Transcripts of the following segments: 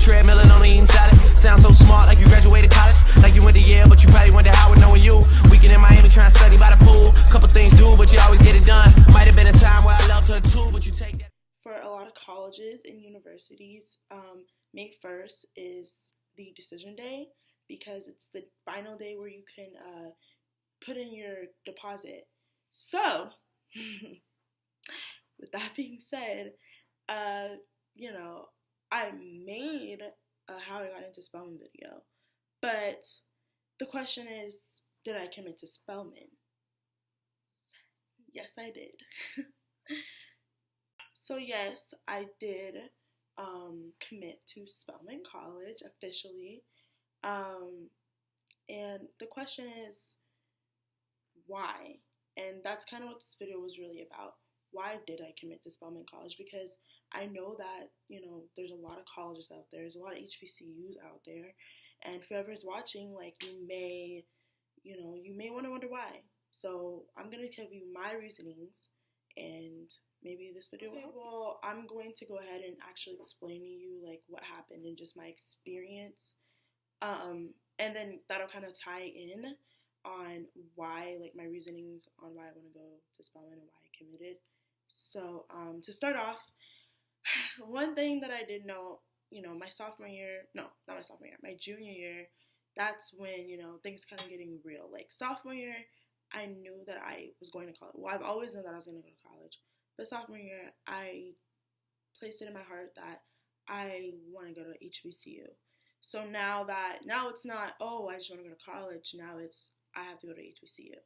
treadmill and only eating salad. Sound so smart, like you graduated college. Like you went to Yale, but you probably went to Howard knowing you. Weekend in Miami trying to study by the pool. Couple things do, but you always get it done. Might have been a time where I loved her too, but you take that. For a lot of colleges and universities, May 1st is the decision day because it's the final day where you can put in your deposit. So, with that being said, I made a how I got into Spelman video, but the question is, did I commit to Spelman? Yes, I did. So yes, I did commit to Spelman College officially, and the question is, why? And that's kind of what this video was really about. Why did I commit to Spelman College? Because I know that, there's a lot of colleges out there. There's a lot of HBCUs out there. And whoever's watching, you may want to wonder why. So I'm going to give you my reasonings, and maybe this video will help. Well, I'm going to go ahead and actually explain to you, what happened and just my experience. And then that'll kind of tie in on why, my reasonings on why I want to go to Spelman and why I committed. So, to start off, one thing that I did know, my junior year, that's when, things kind of getting real. Sophomore year, I knew that I was going to college. Well, I've always known that I was going to go to college. But sophomore year, I placed it in my heart that I want to go to HBCU. So now it's not, I just want to go to college. Now it's, I have to go to HBCU.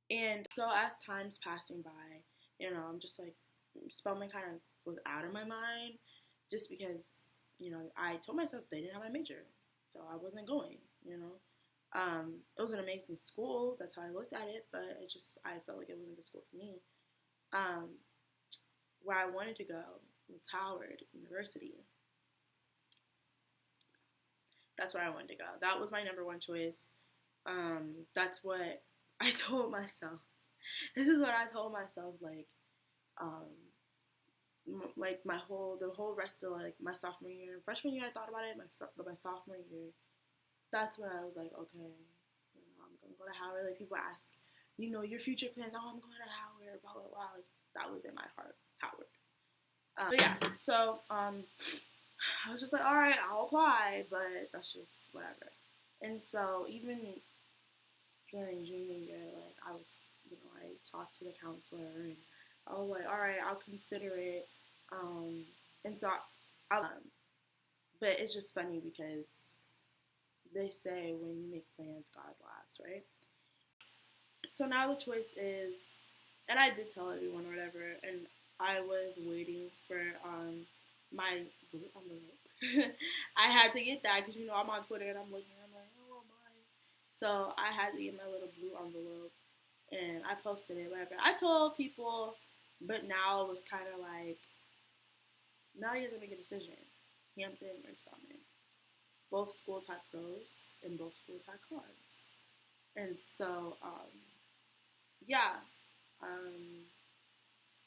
And so as time's passing by, I'm just Spelman kind of was out of my mind just because, I told myself they didn't have my major. So I wasn't going, It was an amazing school. That's how I looked at it. But I felt like it wasn't the school for me. Where I wanted to go was Howard University. That's where I wanted to go. That was my number one choice. That's what I told myself. This is what I told myself, the whole rest of, my sophomore year. Freshman year, I thought about it, but my sophomore year, that's when I was like, okay, I'm going to go to Howard. People ask, your future plans, I'm going to Howard, blah, blah, blah. That was in my heart, Howard. So I was just all right, I'll apply, but that's just whatever. And so even during junior year, I was, I talked to the counselor, and I was all right, I'll consider it. And so but it's just funny because they say when you make plans, God laughs, right? So now the choice is, and I did tell everyone or whatever, and I was waiting for my blue envelope. I had to get that because, I'm on Twitter and I'm looking, I'm like, oh my. So I had to get my little blue envelope and I posted it, whatever. I told people, but now it was kind of now you have to make a decision. Hampton or Spelman. Both schools had pros and both schools had cons. And so,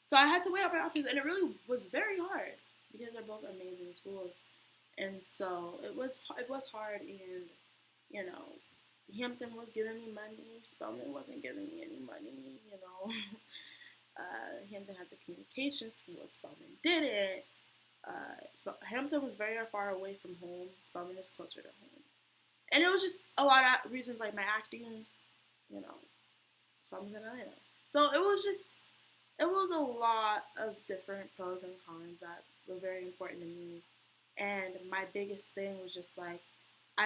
so I had to weigh up my options, and it really was very hard because they're both amazing schools. And so it was hard, and Hampton was giving me money, Spelman wasn't giving me any money. Hampton had the communication school, Spelman didn't. Hampton was very far away from home. Spelman is closer to home, and it was just a lot of reasons, my acting. Spelman's in Atlanta, so it was a lot of different pros and cons that were very important to me. And my biggest thing was just I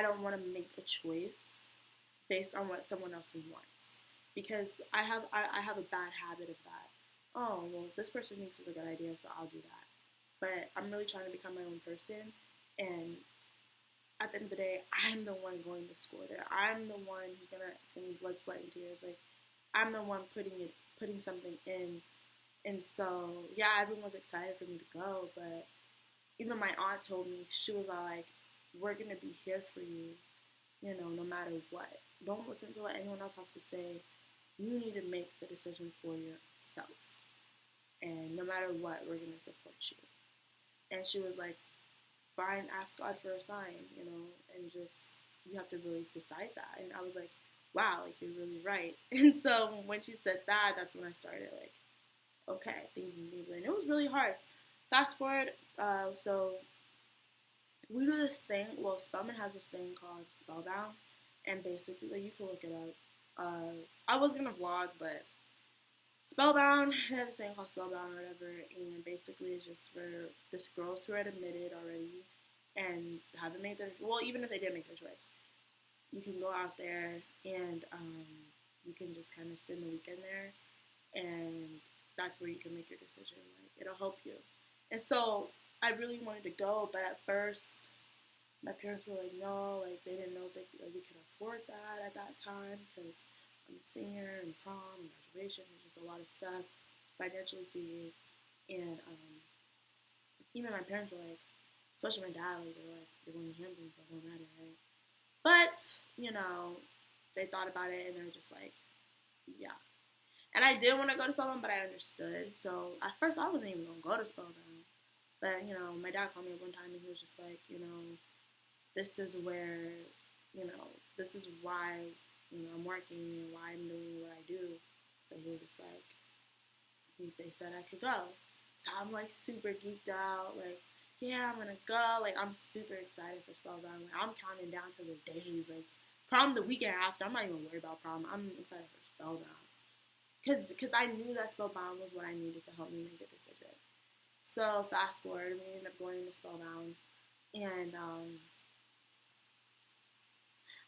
don't want to make a choice based on what someone else wants, because I have a bad habit of that. Oh, well, this person thinks it's a good idea, so I'll do that. But I'm really trying to become my own person, and at the end of the day, I'm the one going to school there. I'm the one who's it's gonna be blood, sweat, and tears. I'm the one putting something in. And so, yeah, everyone's excited for me to go, but even my aunt told me, she was we're going to be here for you, no matter what. Don't listen to what anyone else has to say. You need to make the decision for yourself. And no matter what, we're going to support you. And she was ask God for a sign, and just, you have to really decide that. And I was like, wow, like, you're really right. And so when she said that, that's when I started, like, okay, thinking deeply. And it was really hard. Fast forward, so we do this thing, well, Spelman has this thing called Spellbound, and basically, like, you can look it up. I was gonna vlog, but Spellbound, they have this thing called Spellbound or whatever, and basically it's just for this girls who had admitted already and haven't made their, well, even if they did make their choice, you can go out there and you can just kind of spend the weekend there, and that's where you can make your decision. Like, it'll help you. And so I really wanted to go, but at first my parents were like, no, like, they didn't know if we could afford that at that time, because I'm a senior and prom and graduation, there's just a lot of stuff financially speaking. And even my parents were like, especially my dad, like, they're like, you're going to Hamptons, so it don't matter, right? But, they thought about it and they were just like, yeah. And I did want to go to Spelman, but I understood. So at first I wasn't even going to go to Spelman. But, my dad called me one time and he was just like, this is where, this is why, I'm working and why I'm doing what I do. So he was just like, they said I could go. So I'm like super geeked out, like, yeah, I'm gonna go. Like, I'm super excited for Spellbound. Like, I'm counting down to the days. Like, prom the weekend after, I'm not even worried about prom. I'm excited for Spellbound. Because I knew that Spellbound was what I needed to help me make a decision. So, fast forward, we ended up going to Spellbound. And,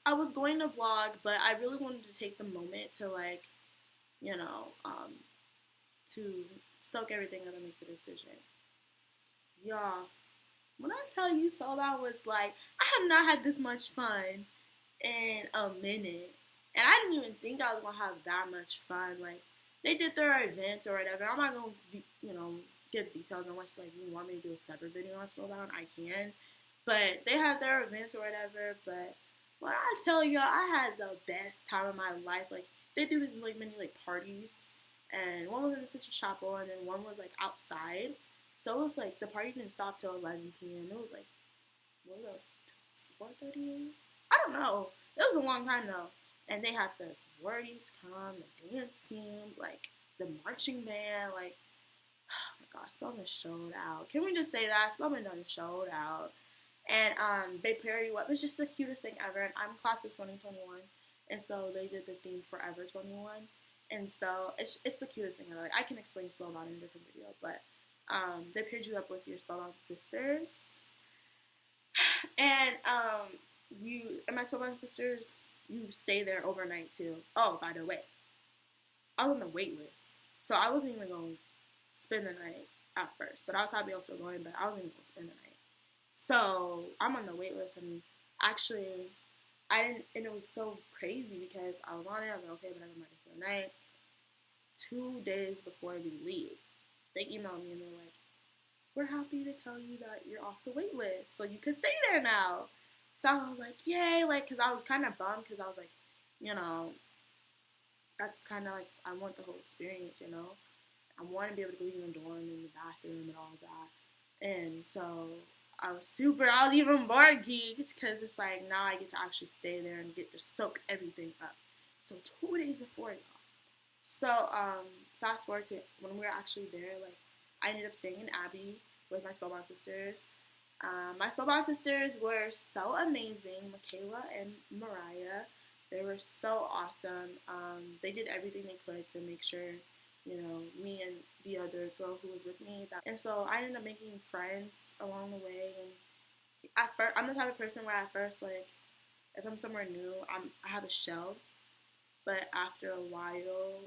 I was going to vlog, but I really wanted to take the moment to, like, to soak everything up and make the decision. Y'all, when I tell you Spellbound was like, I have not had this much fun in a minute. And I didn't even think I was going to have that much fun. Like, they did their events or whatever. I'm not going to, give details unless, like, you want me to do a separate video on Spellbound. I can. But they had their events or whatever. But when I tell y'all, I had the best time of my life. Like, they do these, like, many, like, parties. And one was in the Sister Chapel, and then one was, like, outside. So it was, like, the party didn't stop till 11 p.m. It was, like, what was it, 4:30? I don't know. It was a long time, though. And they had the sororities come, the dance team, like, the marching band, like, oh my gosh, Spelman showed out. Can we just say that? Spelman done showed out. And they pair you up. It's just the cutest thing ever. And I'm class of 2021. And so they did the theme Forever 21. And so it's the cutest thing ever. Like, I can explain Spellbound in a different video, but they paired you up with your Spellbound sisters. And my Spellbound sisters, you stay there overnight too. Oh, by the way, I was on the wait list. So I wasn't even going to spend the night at first. But I was happy I was still going, but I wasn't even going to spend the night. So I'm on the wait list, and actually, and it was so crazy because I was on it. I was like, okay, but I'm ready for the night. 2 days before we leave, they emailed me and they're like, we're happy to tell you that you're off the wait list, so you can stay there now. So I was like, yay, like, because I was kind of bummed because I was like, that's kind of like, I want the whole experience, I want to be able to go in the dorm and the bathroom and all that. And so I was even more geeked because it's like, now I get to actually stay there and get to soak everything up. So 2 days before, y'all. So, fast forward to when we were actually there, like, I ended up staying in Abbey with my Spellbound sisters. My Spellbound sisters were so amazing, Michaela and Mariah. They were so awesome. They did everything they could to make sure, me and the other girl who was with me. And so I ended up making friends along the way. And at first, I'm the type of person where at first, like, if I'm somewhere new, I have a shell. But after a while,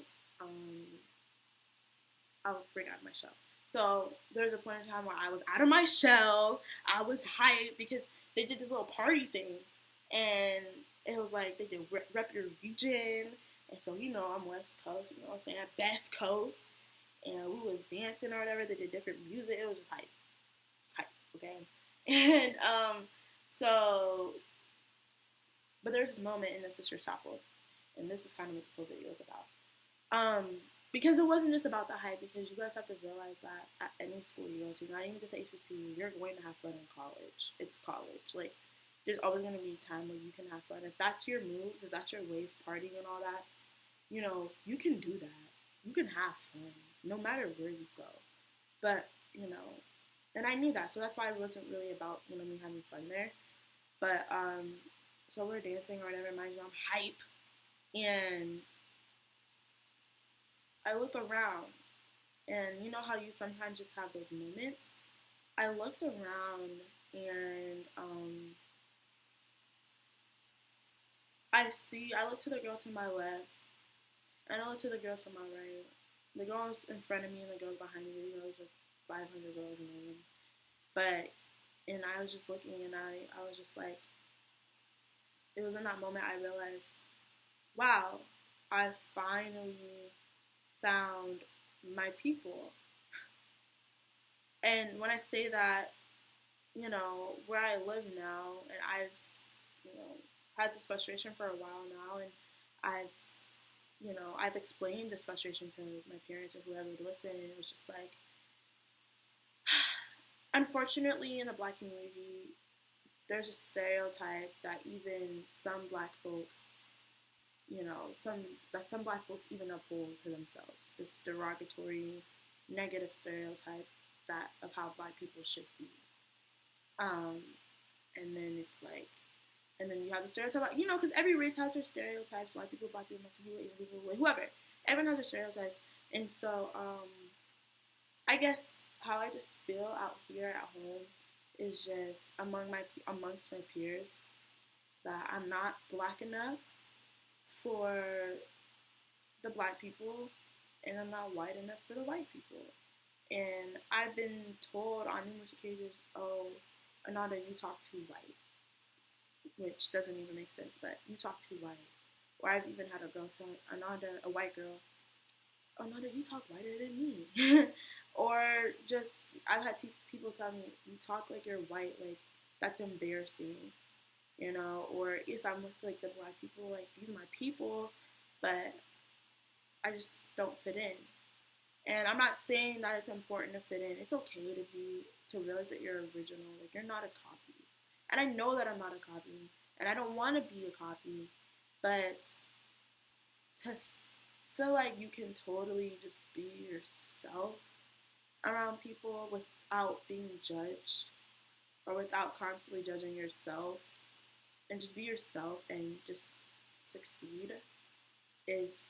I'll bring out my shell. So there was a point in time where I was out of my shell. I was hyped because they did this little party thing. And it was like they did rep your region. And so, I'm West Coast, you know what I'm saying? Best Coast. And we was dancing or whatever. They did different music. It was just hype. It's hype, okay? And so, but there's this moment in the Sister Chapel. And this is kind of what this whole video is about. because it wasn't just about the hype, because you guys have to realize that at any school you go to, not even just HBCU, you're going to have fun in college. It's college. Like, there's always going to be a time where you can have fun. If that's your move, if that's your wave, partying and all that, you know, you can do that. You can have fun, no matter where you go. But, you know, and I knew that, so that's why it wasn't really about, you know, me having fun there. But, so we're dancing or whatever, mind you, I'm hype, and I look around, and you know how you sometimes just have those moments? I looked around, and, I look to the girl to my left, and I look to the girl to my right. The girls in front of me and the girls behind me, you know, there's like 500 girls in the room. But, and I was just looking, and I was just like, it was in that moment I realized, wow, I finally found my people. And when I say that, you know, where I live now, and I've, you know, had this frustration for a while now, and I've explained this frustration to my parents or whoever would listen, and it was just like, unfortunately, in the Black community, there's a stereotype that even some Black folks, you know, some Black folks even uphold to themselves. This derogatory, negative stereotype of how Black people should be. And then it's like, and then you have the stereotype, you know, because every race has their stereotypes. White people, Black people, Mexican people, Asian people, whoever. Everyone has their stereotypes. And so, I guess how I just feel out here at home is just amongst my peers that I'm not Black enough for the Black people, and I'm not white enough for the white people. And I've been told on numerous occasions, oh, Ananda, you talk too white. Which doesn't even make sense, but you talk too white. Or I've even had a girl say, Ananda, a white girl, Ananda, you talk whiter than me. Or just, I've had people tell me, you talk like you're white, like, that's embarrassing, you know? Or if I'm with, like, the Black people, like, these are my people, but I just don't fit in. And I'm not saying that it's important to fit in. It's okay to realize that you're original, like, you're not a copy. And I know that I'm not a copy, and I don't want to be a copy, but to feel like you can totally just be yourself around people without being judged, or without constantly judging yourself, and just be yourself and just succeed is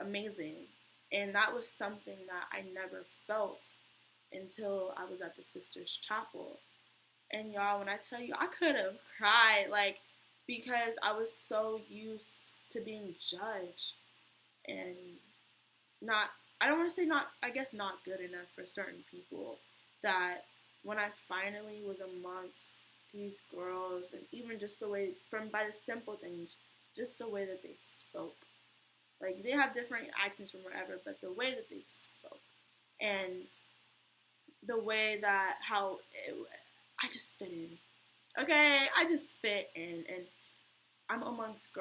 amazing. And that was something that I never felt until I was at the Sisters Chapel. And y'all, when I tell you, I could have cried, like, because I was so used to being judged and I don't want to say not good enough for certain people, that when I finally was amongst these girls, and even just the way, by the simple things, just the way that they spoke. Like, they have different accents from wherever, but the way that they spoke, and the way that, I just fit in. Okay? I just fit in. And I'm amongst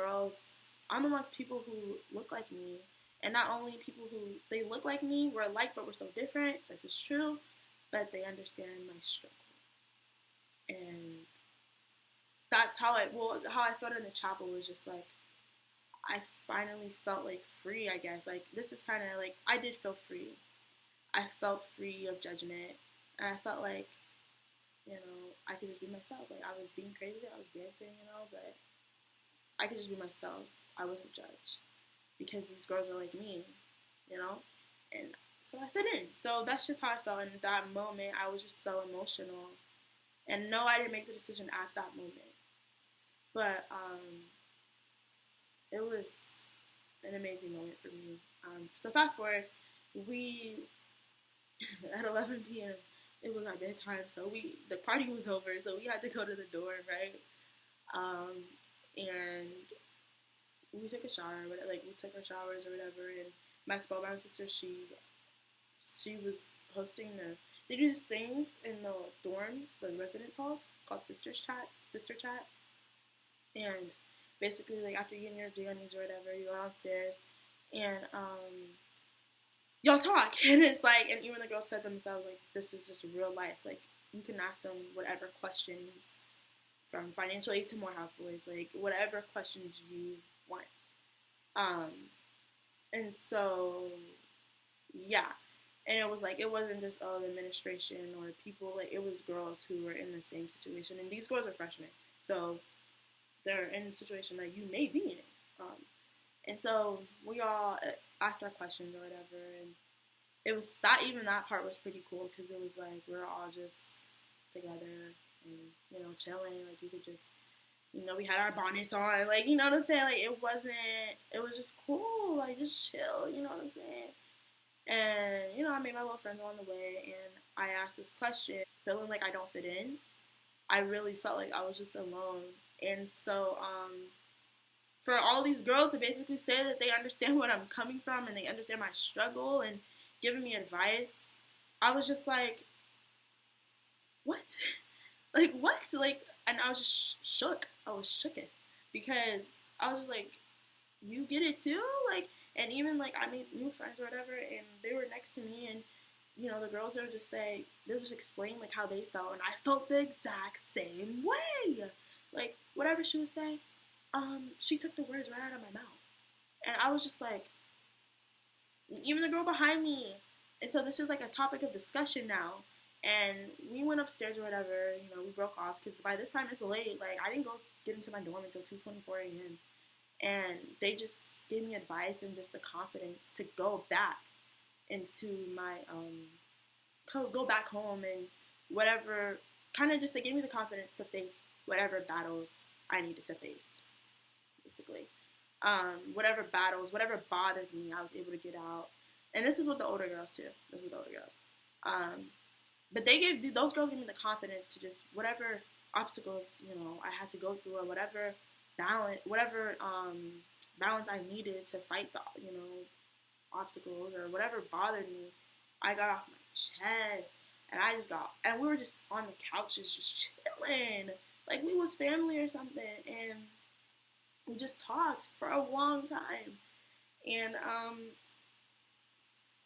people who look like me. And not only people who, they look like me, we're alike, but we're so different. This is true. But they understand my struggle. And that's how I felt in the chapel was just like, I finally felt like free, I guess. Like, this is kind of like, I did feel free. I felt free of judgment. And I felt like, you know, I could just be myself. Like, I was being crazy, I was dancing, you know, but I could just be myself. I wasn't judged. Because these girls are like me, you know? And so I fit in. So that's just how I felt. And in that moment, I was just so emotional. And no, I didn't make the decision at that moment. But, it was an amazing moment for me. So fast forward, at 11 p.m., it was our bedtime, so the party was over, so we had to go to the door, right? And we took a shower, we took our showers or whatever, and my Spelman sister, she was hosting they do these things in the dorms, the residence halls, called sister chat, and basically, like, after you get your JNEs or whatever, you go downstairs, and, y'all talk. And it's like, and even the girls said themselves, like, this is just real life. Like, you can ask them whatever questions, from financial aid to Morehouse Boys, like, whatever questions you want. Um, and so, yeah. And it was like, it wasn't just, oh, the administration or people, like, it was girls who were in the same situation. And these girls are freshmen. So they're in a situation that you may be in. And so we all asked our questions or whatever. And it was that, even that part was pretty cool because it was like, we were all just together and, you know, chilling. Like, you could just, you know, we had our bonnets on. Like, you know what I'm saying? Like, it was just cool. Like, just chill. You know what I'm saying? And, you know, I made my little friends along the way, and I asked this question, feeling like I don't fit in. I really felt like I was just alone. And so, for all these girls to basically say that they understand what I'm coming from and they understand my struggle and giving me advice, I was just like, what? Like, what? Like, and I was just shook. I was shooketh because I was just like, you get it too? Like, and even like I made new friends or whatever, and they were next to me, and you know the girls would just say, they would just explain like how they felt, and I felt the exact same way. Like whatever she would say, she took the words right out of my mouth, and I was just like, even the girl behind me, and so this is like a topic of discussion now. And we went upstairs or whatever, you know, we broke off because by this time it's late. Like I didn't go get into my dorm until 2:24 a.m. And they just gave me advice and just the confidence to go back into my go back home and whatever, kind of just they gave me the confidence to face whatever battles I needed to face, basically. Whatever battles, whatever bothered me, I was able to get out. And this is with the older girls too. This is with the older girls. But those girls gave me the confidence to just whatever obstacles, you know, I had to go through or whatever balance I needed to fight the, you know, obstacles or whatever bothered me, I got off my chest and we were just on the couches just chilling, like we was family or something, and we just talked for a long time, and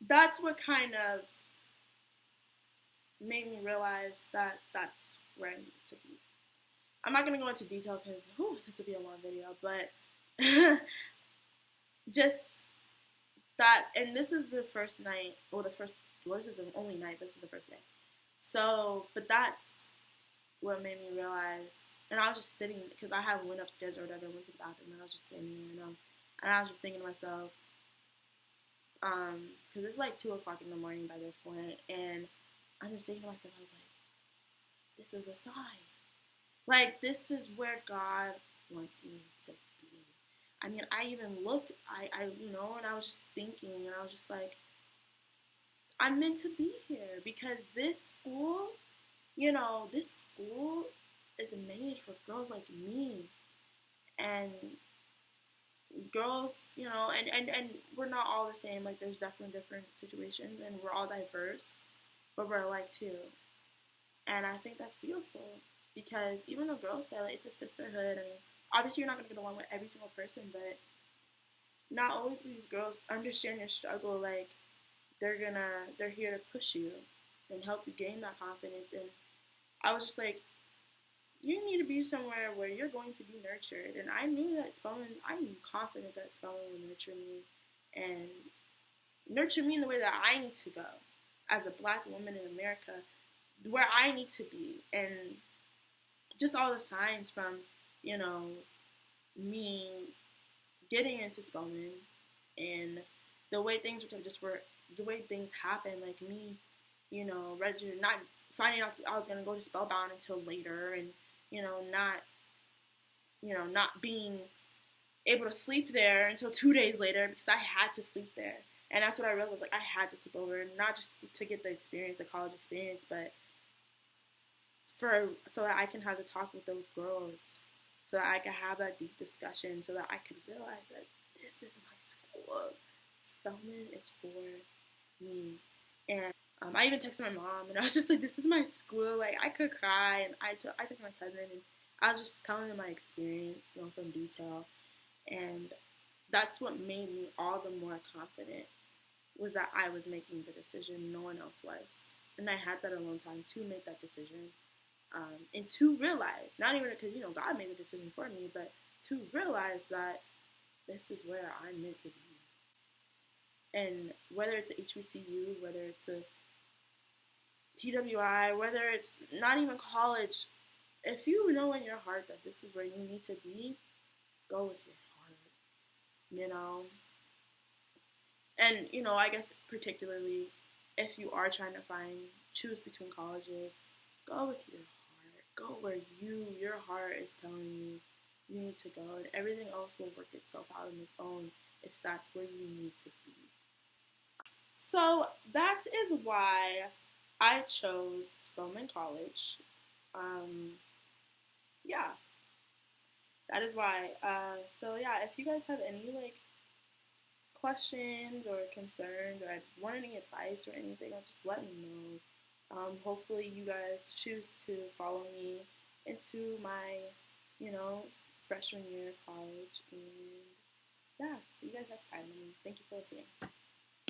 that's what kind of made me realize that that's where I need to be. I'm not going to go into detail because this will be a long video, but just that, and this is the first night, this is the only night, this is the first day. So, but that's what made me realize, and I was just sitting, because I had went upstairs or whatever, went to the bathroom, and I was just standing there, and I was just thinking to myself, because it's like 2 o'clock in the morning by this point, and I'm just thinking to myself, I was like, this is a sign. Like, this is where God wants me to be. I mean, I even looked, you know, and I was just thinking, and I was just like, I'm meant to be here because this school, you know, this school is made for girls like me. And girls, you know, and we're not all the same. Like, there's definitely different situations, and we're all diverse, but we're alike too. And I think that's beautiful. Because even though girls say like it's a sisterhood, I mean, obviously you're not gonna get along with every single person, but not only do these girls understand your struggle, like they're here to push you and help you gain that confidence. And I was just like, you need to be somewhere where you're going to be nurtured. And I knew that Spelman, I'm confident that Spelman would nurture me and nurture me in the way that I need to go as a Black woman in America, where I need to be. And just all the signs from, you know, me getting into Spelman and the way things the way things happen, like me, you know, not finding out I was gonna go to Spellbound until later, and not being able to sleep there until 2 days later because I had to sleep there, and that's what I realized, like I had to sleep over, not just to get the experience, the college experience, but so that I can have the talk with those girls, so that I can have that deep discussion, so that I could realize that this is my school. Spelman is for me. And I even texted my mom, and I was just like, this is my school. Like, I could cry, and I texted my cousin, and I was just telling them my experience, you know, from detail. And that's what made me all the more confident was that I was making the decision, no one else was. And I had that alone time to make that decision. And to realize, not even because, God made the decision for me, but to realize that this is where I'm meant to be. And whether it's a HBCU, whether it's a PWI, whether it's not even college, if you know in your heart that this is where you need to be, go with your heart, And, I guess particularly if you are trying to choose between colleges, go with your heart. Go where your heart is telling you need to go, and everything else will work itself out on its own if that's where you need to be. So that is why I chose Spelman College. Yeah, that is why. So yeah, if you guys have any questions or concerns or want any advice or anything, just let me know. Hopefully you guys choose to follow me into my, freshman year of college. And yeah, see you guys next time. And thank you for listening.